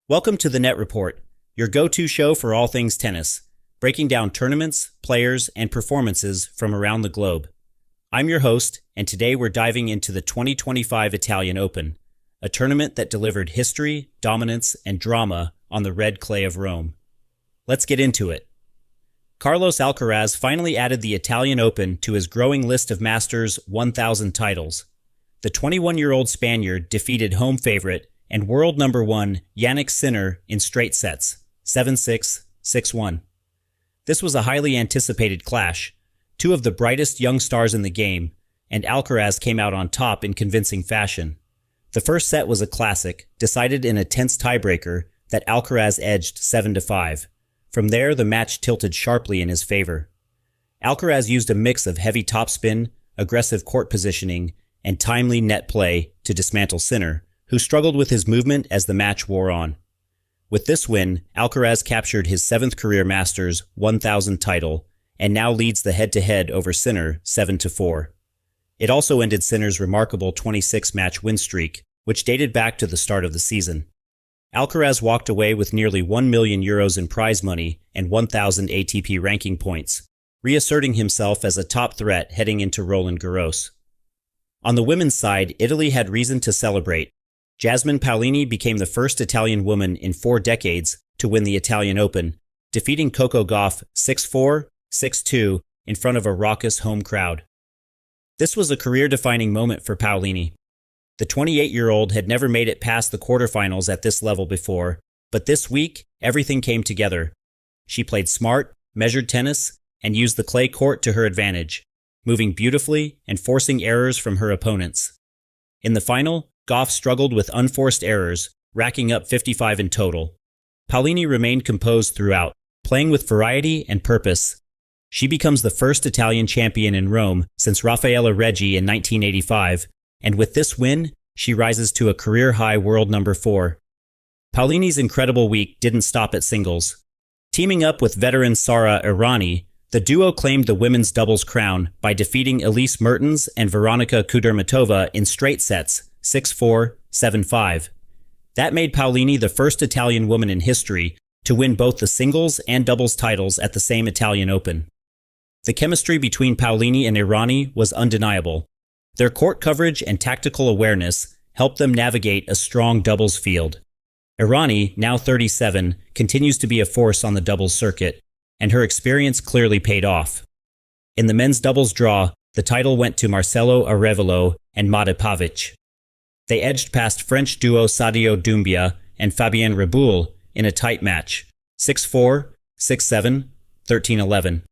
Welcome to the Net Report, your go-to show for all things tennis, breaking down tournaments, players, and performances from around the globe. I'm your host, and today we're diving into the 2025 Italian Open, a tournament that delivered history, dominance, and drama on the red clay of Rome. Let's get into it. Carlos Alcaraz finally added the Italian Open to his growing list of Masters 1000 titles. The 21-year-old Spaniard defeated home favorite and world number one Jannik Sinner in straight sets, 7-6, 6-1. This was a highly anticipated clash, two of the brightest young stars in the game, and Alcaraz came out on top in convincing fashion. The first set was a classic, decided in a tense tiebreaker that Alcaraz edged 7-5. From there, the match tilted sharply in his favor. Alcaraz used a mix of heavy topspin, aggressive court positioning, and timely net play to dismantle Sinner, who struggled with his movement as the match wore on. With this win, Alcaraz captured his 7th career Masters 1000 title and now leads the head-to-head over Sinner 7-4. It also ended Sinner's remarkable 26-match win streak, which dated back to the start of the season. Alcaraz walked away with nearly €1 million in prize money and 1,000 ATP ranking points, reasserting himself as a top threat heading into Roland Garros. On the women's side, Italy had reason to celebrate. Jasmine Paolini became the first Italian woman in 4 decades to win the Italian Open, defeating Coco Gauff 6-4, 6-2 in front of a raucous home crowd. This was a career-defining moment for Paolini. The 28-year-old had never made it past the quarterfinals at this level before, but this week, everything came together. She played smart, measured tennis, and used the clay court to her advantage, moving beautifully and forcing errors from her opponents. In the final, Gauff struggled with unforced errors, racking up 55 in total. Paolini remained composed throughout, playing with variety and purpose. She becomes the first Italian champion in Rome since Raffaella Reggi in 1985, and with this win, she rises to a career-high world number 4. Paolini's incredible week didn't stop at singles. Teaming up with veteran Sara Errani, the duo claimed the women's doubles crown by defeating Elise Mertens and Veronika Kudermetova in straight sets, 6-4, 7-5. That made Paolini the first Italian woman in history to win both the singles and doubles titles at the same Italian Open. The chemistry between Paolini and Errani was undeniable. Their court coverage and tactical awareness helped them navigate a strong doubles field. Errani, now 37, continues to be a force on the doubles circuit, and her experience clearly paid off. In the men's doubles draw, the title went to Marcelo Arevalo and Mate Pavic. They edged past French duo Sadio Doumbia and Fabien Reboul in a tight match, 6-4, 6-7, 13-11.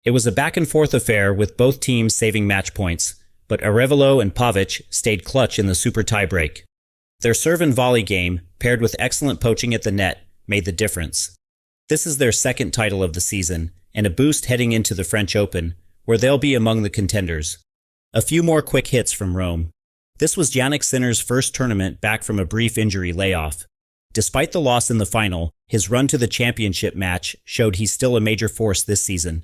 It was a back-and-forth affair with both teams saving match points, but Arevalo and Pavic stayed clutch in the super tiebreak. Their serve and volley game, paired with excellent poaching at the net, made the difference. This is their 2nd title of the season, and a boost heading into the French Open, where they'll be among the contenders. A few more quick hits from Rome. This was Jannik Sinner's first tournament back from a brief injury layoff. Despite the loss in the final, his run to the championship match showed he's still a major force this season.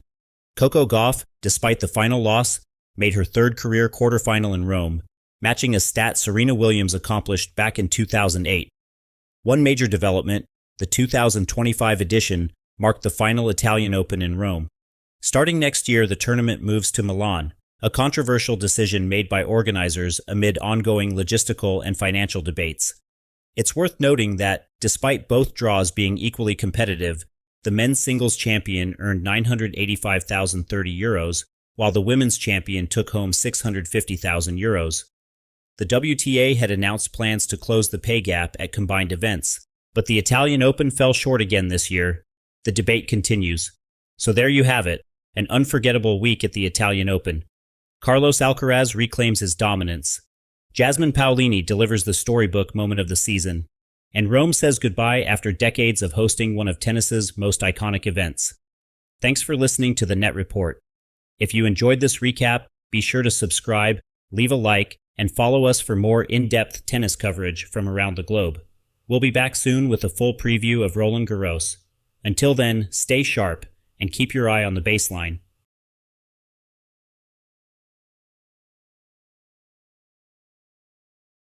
Coco Gauff, despite the final loss, made her 3rd career quarterfinal in Rome, matching a stat Serena Williams accomplished back in 2008. One major development, the 2025 edition, marked the final Italian Open in Rome. Starting next year, the tournament moves to Milan, a controversial decision made by organizers amid ongoing logistical and financial debates. It's worth noting that, despite both draws being equally competitive, the men's singles champion earned €985,030, while the women's champion took home €650,000. The WTA had announced plans to close the pay gap at combined events, but the Italian Open fell short again this year. The debate continues. So there you have it, an unforgettable week at the Italian Open. Carlos Alcaraz reclaims his dominance. Jasmine Paolini delivers the storybook moment of the season. And Rome says goodbye after decades of hosting one of tennis's most iconic events. Thanks for listening to the Net Report. If you enjoyed this recap, be sure to subscribe, leave a like, and follow us for more in-depth tennis coverage from around the globe. We'll be back soon with a full preview of Roland Garros. Until then, stay sharp and keep your eye on the baseline.